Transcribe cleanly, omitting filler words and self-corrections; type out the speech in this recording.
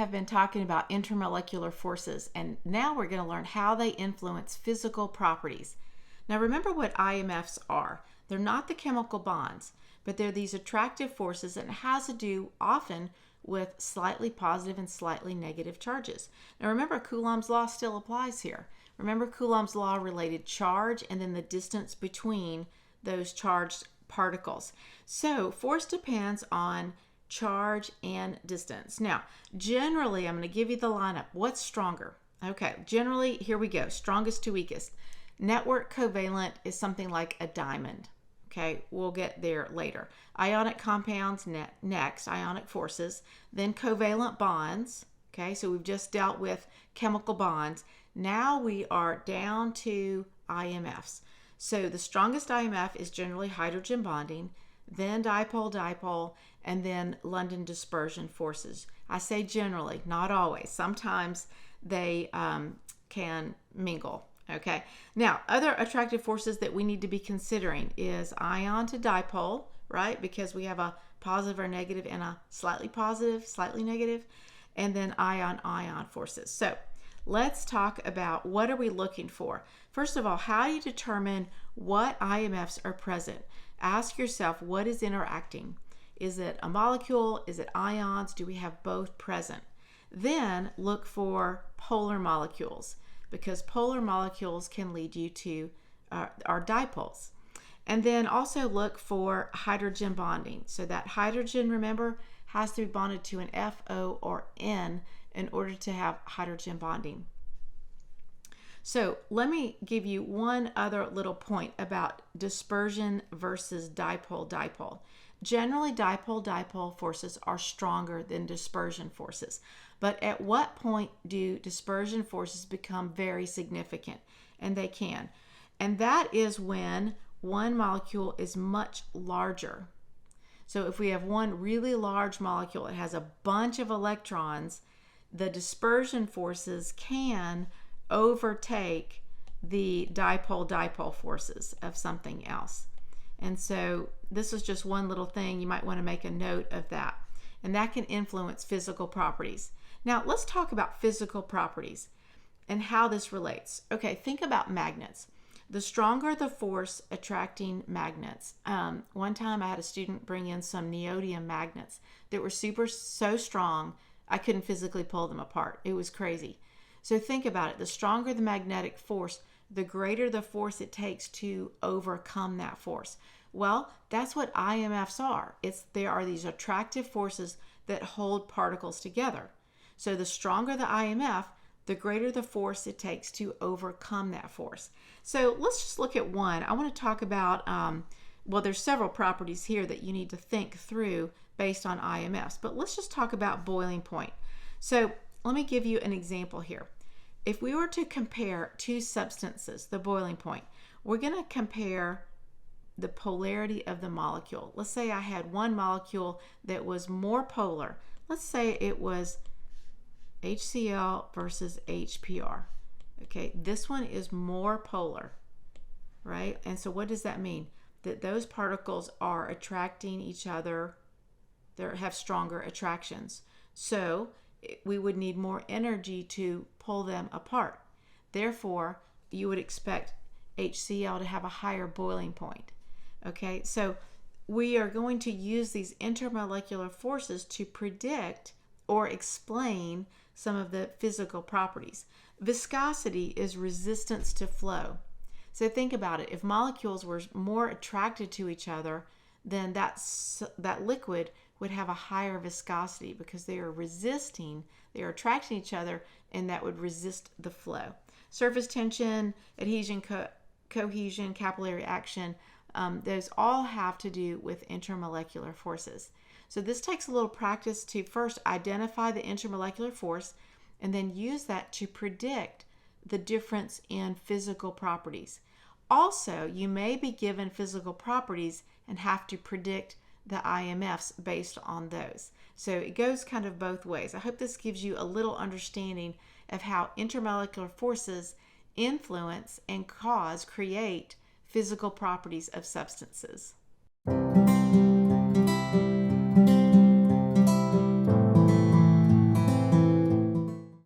have been talking about intermolecular forces, and now we're going to learn how they influence physical properties. Now remember what IMFs are. They're not the chemical bonds, but they're these attractive forces, and it has to do often with slightly positive and slightly negative charges. Now remember, Coulomb's law still applies here. Remember, Coulomb's law related charge and then the distance between those charged particles. So force depends on charge and distance. Now, generally, I'm going to give you the lineup. What's stronger? Okay, generally, here we go. Strongest to weakest. Network covalent is something like a diamond. Okay, we'll get there later. Ionic compounds next, ionic forces. Then covalent bonds. Okay, so we've just dealt with chemical bonds. Now we are down to IMFs. So the strongest IMF is generally hydrogen bonding, then dipole-dipole, and then London dispersion forces. I say generally, not always. Sometimes they can mingle. Okay. Now, other attractive forces that we need to be considering is ion to dipole, right? Because we have a positive or negative and a slightly positive, slightly negative, and then ion-ion forces. So let's talk about what are we looking for. First of all, how do you determine what IMFs are present? Ask yourself, what is interacting? Is it a molecule? Is it ions? Do we have both present? Then look for polar molecules, because polar molecules can lead you to our dipoles. And then also look for hydrogen bonding. So that hydrogen, remember, has to be bonded to an F, O, or N in order to have hydrogen bonding. So let me give you one other little point about dispersion versus dipole-dipole. Generally, dipole-dipole forces are stronger than dispersion forces. But at what point do dispersion forces become very significant? And they can. And that is when one molecule is much larger. So if we have one really large molecule, it has a bunch of electrons, the dispersion forces can overtake the dipole-dipole forces of something else. And so this is just one little thing. You might want to make a note of that. And that can influence physical properties. Now let's talk about physical properties and how this relates. Okay, think about magnets. The stronger the force attracting magnets. One time I had a student bring in some neodymium magnets that were so strong I couldn't physically pull them apart. It was crazy. So think about it. The stronger the magnetic force, the greater the force it takes to overcome that force. Well, that's what IMFs are. There are these attractive forces that hold particles together. So the stronger the IMF, the greater the force it takes to overcome that force. So let's just look at one. I want to talk about, well, there's several properties here that you need to think through based on IMFs, but let's just talk about boiling point. So let me give you an example here. If we were to compare two substances, the boiling point, we're going to compare the polarity of the molecule. Let's say I had one molecule that was more polar. Let's say it was HCl versus HPr. Okay, this one is more polar, right? And so what does that mean? That those particles are attracting each other, they have stronger attractions. So we would need more energy to pull them apart. Therefore, you would expect HCl to have a higher boiling point. Okay, so we are going to use these intermolecular forces to predict or explain some of the physical properties. Viscosity is resistance to flow. So think about it. If molecules were more attracted to each other, then that liquid would have a higher viscosity because they are attracting each other, and that would resist the flow. Surface tension, adhesion, cohesion, capillary action, those all have to do with intermolecular forces. So this takes a little practice to first identify the intermolecular force and then use that to predict the difference in physical properties. Also, you may be given physical properties and have to predict the IMFs based on those. So it goes kind of both ways. I hope this gives you a little understanding of how intermolecular forces influence and create physical properties of substances.